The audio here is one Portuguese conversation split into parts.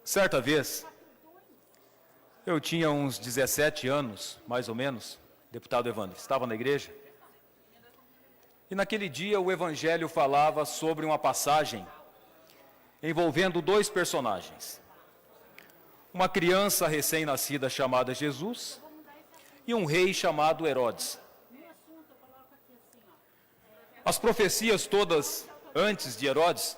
Certa vez, eu tinha uns 17 anos, mais ou menos, deputado Evandro, estava na igreja, e naquele dia o evangelho falava sobre uma passagem envolvendo dois personagens. Uma criança recém-nascida chamada Jesus e um rei chamado Herodes. As profecias todas antes de Herodes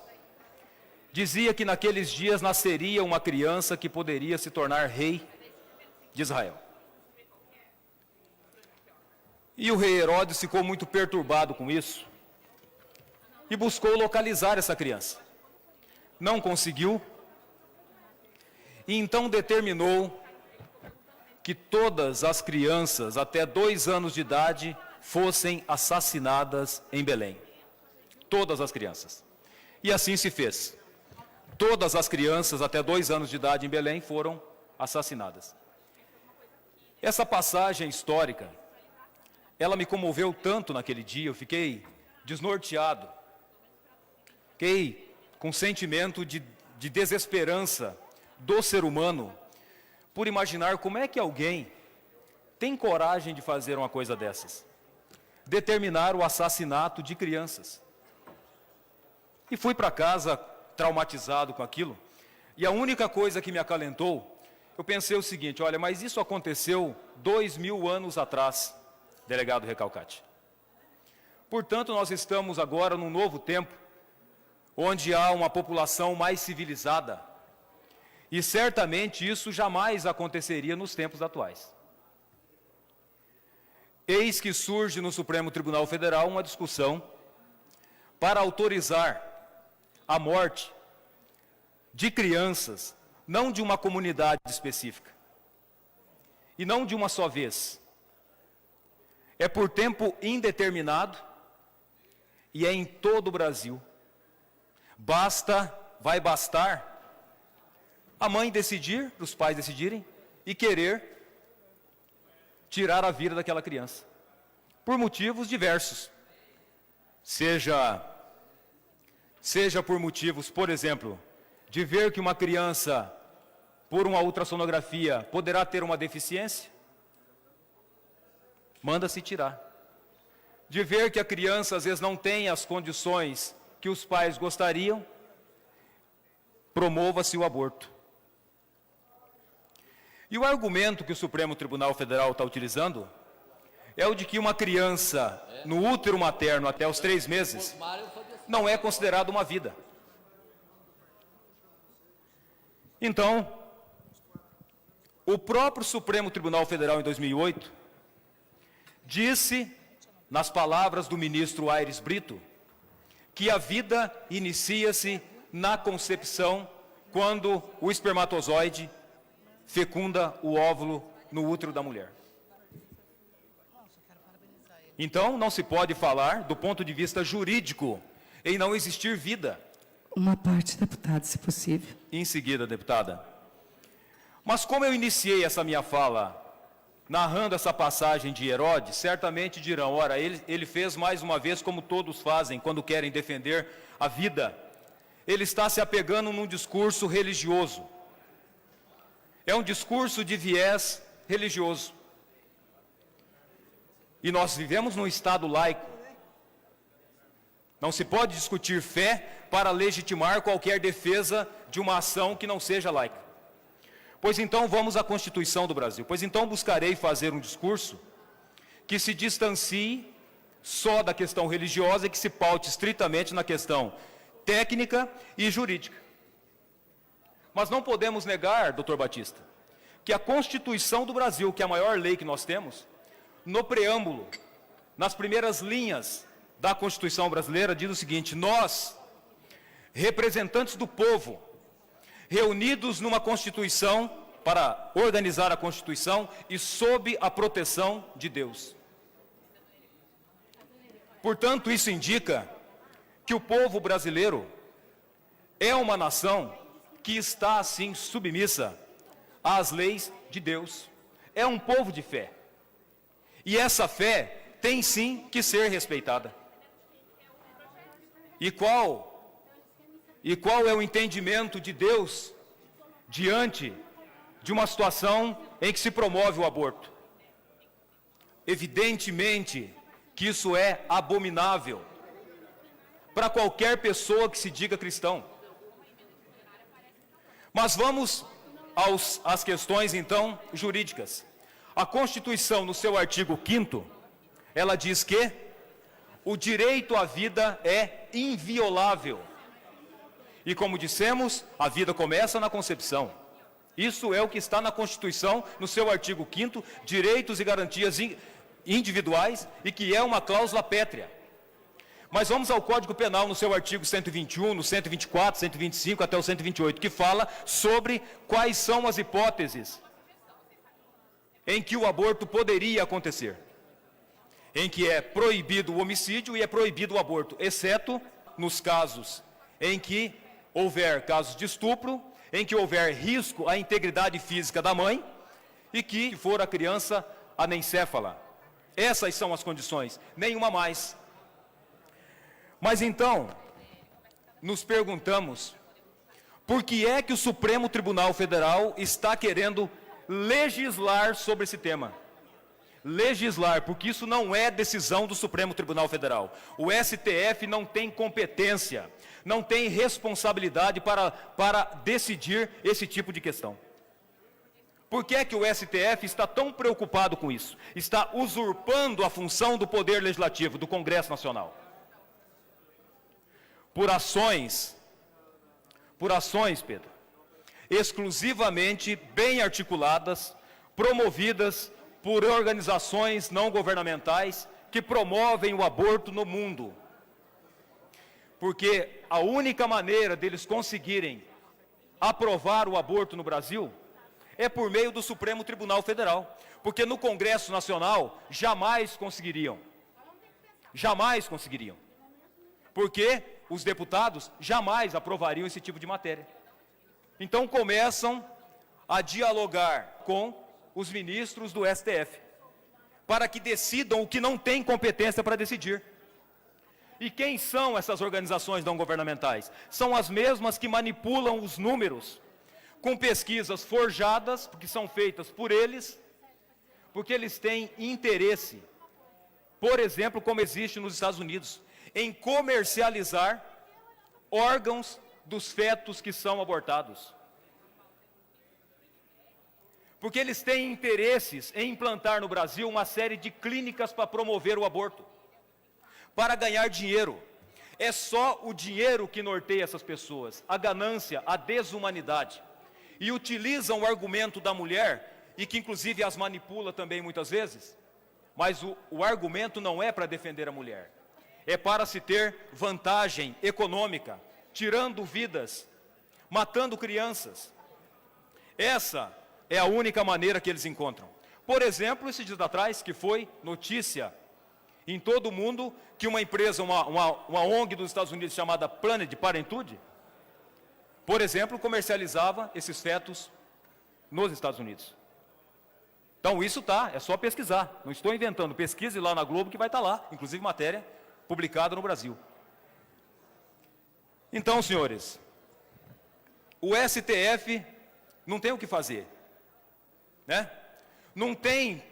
dizia que naqueles dias nasceria uma criança que poderia se tornar rei de Israel. E o rei Herodes ficou muito perturbado com isso e buscou localizar essa criança. Não conseguiu e então determinou que todas as crianças até 2 anos de idade fossem assassinadas em Belém. Todas as crianças. E assim se fez. Todas as crianças até 2 anos de idade em Belém foram assassinadas. Essa passagem histórica, ela me comoveu tanto naquele dia, eu fiquei desnorteado. Fiquei com sentimento de desesperança do ser humano por imaginar como é que alguém tem coragem de fazer uma coisa dessas. Determinar o assassinato de crianças. E fui para casa traumatizado com aquilo, e a única coisa que me acalentou, eu pensei o seguinte: olha, mas isso aconteceu 2000 anos atrás, delegado Recalcati. Portanto, nós estamos agora num novo tempo, onde há uma população mais civilizada, e certamente isso jamais aconteceria nos tempos atuais. Eis que surge no Supremo Tribunal Federal uma discussão para autorizar a morte de crianças, não de uma comunidade específica, e não de uma só vez. É por tempo indeterminado e é em todo o Brasil. Vai bastar a mãe decidir, os pais decidirem e querer tirar a vida daquela criança, por motivos diversos. Seja por motivos, por exemplo, de ver que uma criança, por uma ultrassonografia, poderá ter uma deficiência, manda-se tirar. De ver que a criança, às vezes, não tem as condições que os pais gostariam, promova-se o aborto. E o argumento que o Supremo Tribunal Federal está utilizando é o de que uma criança no útero materno até os 3 meses não é considerada uma vida. Então, o próprio Supremo Tribunal Federal, em 2008, disse, nas palavras do ministro Aires Brito, que a vida inicia-se na concepção, quando o espermatozoide fecunda o óvulo no útero da mulher. Então, não se pode falar, do ponto de vista jurídico, em não existir vida. Uma parte, deputado, se possível. Em seguida, deputada. Mas como eu iniciei essa minha fala narrando essa passagem de Herodes, certamente dirão: ora, ele fez mais uma vez como todos fazem quando querem defender a vida. Ele está se apegando num discurso religioso. É um discurso de viés religioso. E nós vivemos num Estado laico. Não se pode discutir fé para legitimar qualquer defesa de uma ação que não seja laica. Pois então vamos à Constituição do Brasil. Pois então buscarei fazer um discurso que se distancie só da questão religiosa e que se paute estritamente na questão técnica e jurídica. Mas não podemos negar, doutor Batista, que a Constituição do Brasil, que é a maior lei que nós temos, no preâmbulo, nas primeiras linhas da Constituição brasileira, diz o seguinte: nós, representantes do povo, reunidos numa Constituição, para organizar a Constituição e sob a proteção de Deus. Portanto, isso indica que o povo brasileiro é uma nação que está, assim, submissa às leis de Deus. É um povo de fé. E essa fé tem, sim, que ser respeitada. E qual é o entendimento de Deus diante de uma situação em que se promove o aborto. Evidentemente que isso é abominável para qualquer pessoa que se diga cristão. Mas vamos às questões, então, jurídicas. A Constituição, no seu artigo 5º, ela diz que o direito à vida é inviolável. E como dissemos, a vida começa na concepção. Isso é o que está na Constituição, no seu artigo 5º, direitos e garantias individuais, e que é uma cláusula pétrea. Mas vamos ao Código Penal, no seu artigo 121, no 124, 125 até o 128, que fala sobre quais são as hipóteses em que o aborto poderia acontecer. Em que é proibido o homicídio e é proibido o aborto, exceto nos casos em que houver casos de estupro, em que houver risco à integridade física da mãe e que for a criança anencéfala. Essas são as condições, nenhuma mais. Mas então, nos perguntamos, por que é que o Supremo Tribunal Federal está querendo legislar sobre esse tema? Legislar, porque isso não é decisão do Supremo Tribunal Federal. O STF não tem competência, não tem responsabilidade para decidir esse tipo de questão. Por que é que o STF está tão preocupado com isso? Está usurpando a função do Poder Legislativo, do Congresso Nacional. Por ações, Pedro, exclusivamente bem articuladas, promovidas por organizações não governamentais que promovem o aborto no mundo. Porque a única maneira deles conseguirem aprovar o aborto no Brasil é por meio do Supremo Tribunal Federal. Porque no Congresso Nacional jamais conseguiriam. Jamais conseguiriam. Porque os deputados jamais aprovariam esse tipo de matéria. Então começam a dialogar com os ministros do STF, para que decidam o que não tem competência para decidir. E quem são essas organizações não governamentais? São as mesmas que manipulam os números, com pesquisas forjadas, porque são feitas por eles, porque eles têm interesse, por exemplo, como existe nos Estados Unidos, em comercializar órgãos dos fetos que são abortados. Porque eles têm interesses em implantar no Brasil uma série de clínicas para promover o aborto, para ganhar dinheiro. É só o dinheiro que norteia essas pessoas, a ganância, a desumanidade. E utilizam o argumento da mulher, e que inclusive as manipula também muitas vezes, mas o argumento não é para defender a mulher. É para se ter vantagem econômica, tirando vidas, matando crianças. Essa é a única maneira que eles encontram. Por exemplo, esses dias atrás, que foi notícia em todo o mundo, que uma empresa, uma ONG dos Estados Unidos chamada Planned Parenthood, por exemplo, comercializava esses fetos nos Estados Unidos. Então isso é só pesquisar, não estou inventando, pesquise lá na Globo que vai estar lá, inclusive matéria publicada no Brasil. Então, senhores, o STF não tem o que fazer, né? Não tem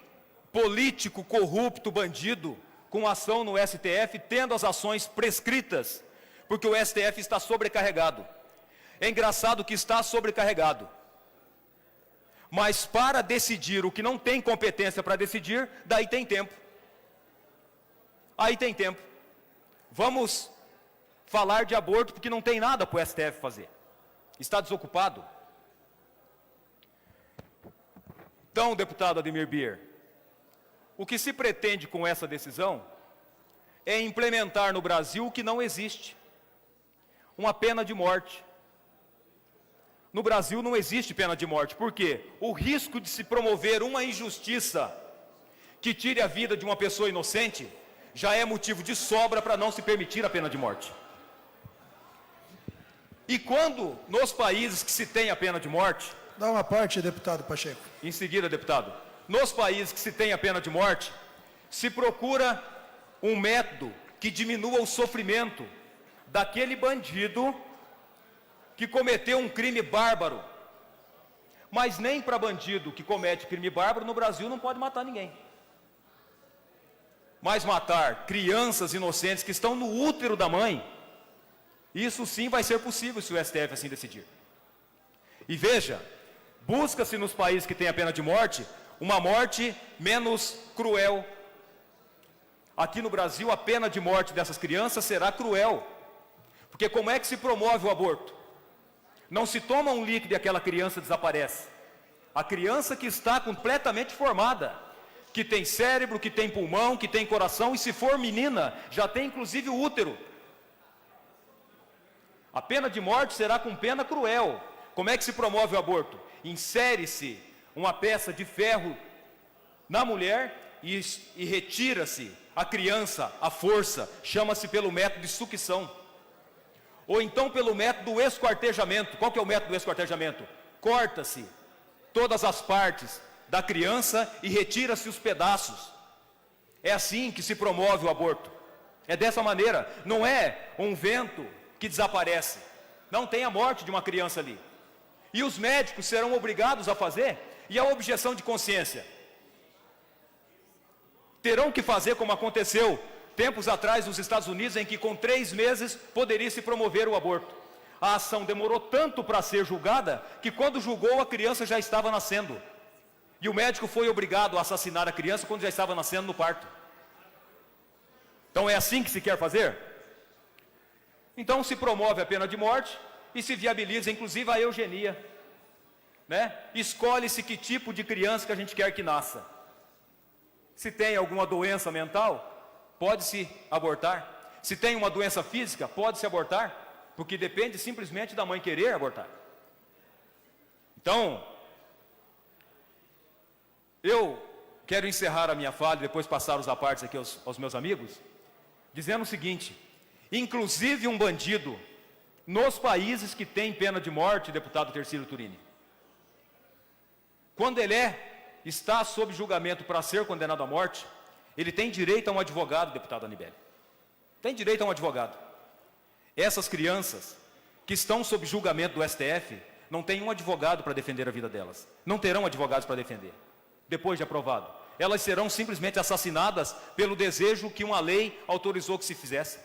político corrupto, bandido, com ação no STF, tendo as ações prescritas, porque o STF está sobrecarregado. É engraçado que está sobrecarregado. Mas para decidir o que não tem competência para decidir, daí tem tempo. Aí tem tempo. Vamos falar de aborto porque não tem nada para o STF fazer. Está desocupado. Então, deputado Ademir Bier, o que se pretende com essa decisão é implementar no Brasil o que não existe. Uma pena de morte. No Brasil não existe pena de morte. Por quê? O risco de se promover uma injustiça que tire a vida de uma pessoa inocente já é motivo de sobra para não se permitir a pena de morte. E quando nos países que se tem a pena de morte... Dá uma parte, deputado Pacheco. Em seguida, deputado. Nos países que se tem a pena de morte, se procura um método que diminua o sofrimento daquele bandido que cometeu um crime bárbaro, Mas nem para bandido que comete crime bárbaro no Brasil não pode matar ninguém. Mas matar crianças inocentes que estão no útero da mãe, isso sim vai ser possível se o STF assim decidir. E veja, busca-se nos países que têm a pena de morte, uma morte menos cruel. Aqui no Brasil, a pena de morte dessas crianças será cruel. Porque como é que se promove o aborto? Não se toma um líquido e aquela criança desaparece. A criança que está completamente formada, que tem cérebro, que tem pulmão, que tem coração, e se for menina, já tem inclusive o útero. A pena de morte será com pena cruel. Como é que se promove o aborto? Insere-se uma peça de ferro na mulher e retira-se a criança, a força, chama-se pelo método de sucção. Ou então pelo método do esquartejamento. Qual que é o método do esquartejamento? Corta-se todas as partes da criança e retira-se os pedaços. É assim que se promove o aborto. É dessa maneira. Não é um vento que desaparece. Não tem a morte de uma criança ali. E os médicos serão obrigados a fazer. E a objeção de consciência? Terão que fazer como aconteceu tempos atrás nos Estados Unidos, em que com 3 meses poderia se promover o aborto. A ação demorou tanto para ser julgada, que quando julgou a criança já estava nascendo. E o médico foi obrigado a assassinar a criança quando já estava nascendo no parto. Então é assim que se quer fazer? Então se promove a pena de morte e se viabiliza inclusive a eugenia, né? Escolhe-se que tipo de criança que a gente quer que nasça. Se tem alguma doença mental, pode-se abortar. Se tem uma doença física, pode-se abortar, porque depende simplesmente da mãe querer abortar. Então, eu quero encerrar a minha fala e depois passar os apartes aqui aos meus amigos, dizendo o seguinte: inclusive um bandido, nos países que têm pena de morte, deputado Tercílio Turini, quando ele está sob julgamento para ser condenado à morte, ele tem direito a um advogado, deputado Anibele. Tem direito a um advogado. Essas crianças que estão sob julgamento do STF, não têm um advogado para defender a vida delas. Não terão advogados para defender, depois de aprovado. Elas serão simplesmente assassinadas pelo desejo que uma lei autorizou que se fizesse.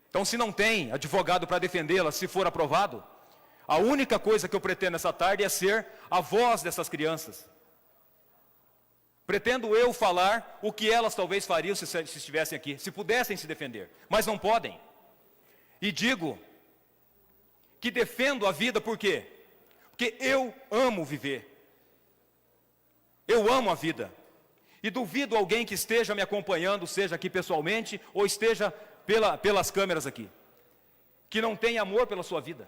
Então, se não tem advogado para defendê-las, se for aprovado, a única coisa que eu pretendo essa tarde é ser a voz dessas crianças. Pretendo eu falar o que elas talvez fariam se estivessem aqui, se pudessem se defender, mas não podem. E digo que defendo a vida por quê? Porque eu amo viver. Eu amo a vida. E duvido alguém que esteja me acompanhando, seja aqui pessoalmente, ou esteja pelas câmeras aqui, que não tem amor pela sua vida.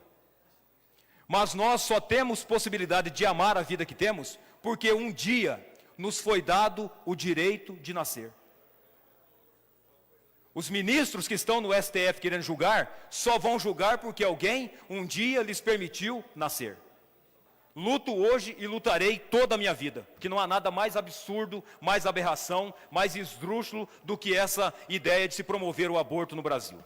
Mas nós só temos possibilidade de amar a vida que temos, porque um dia nos foi dado o direito de nascer. Os ministros que estão no STF querendo julgar, só vão julgar porque alguém um dia lhes permitiu nascer. Luto hoje e lutarei toda a minha vida, porque não há nada mais absurdo, mais aberração, mais esdrúxulo do que essa ideia de se promover o aborto no Brasil.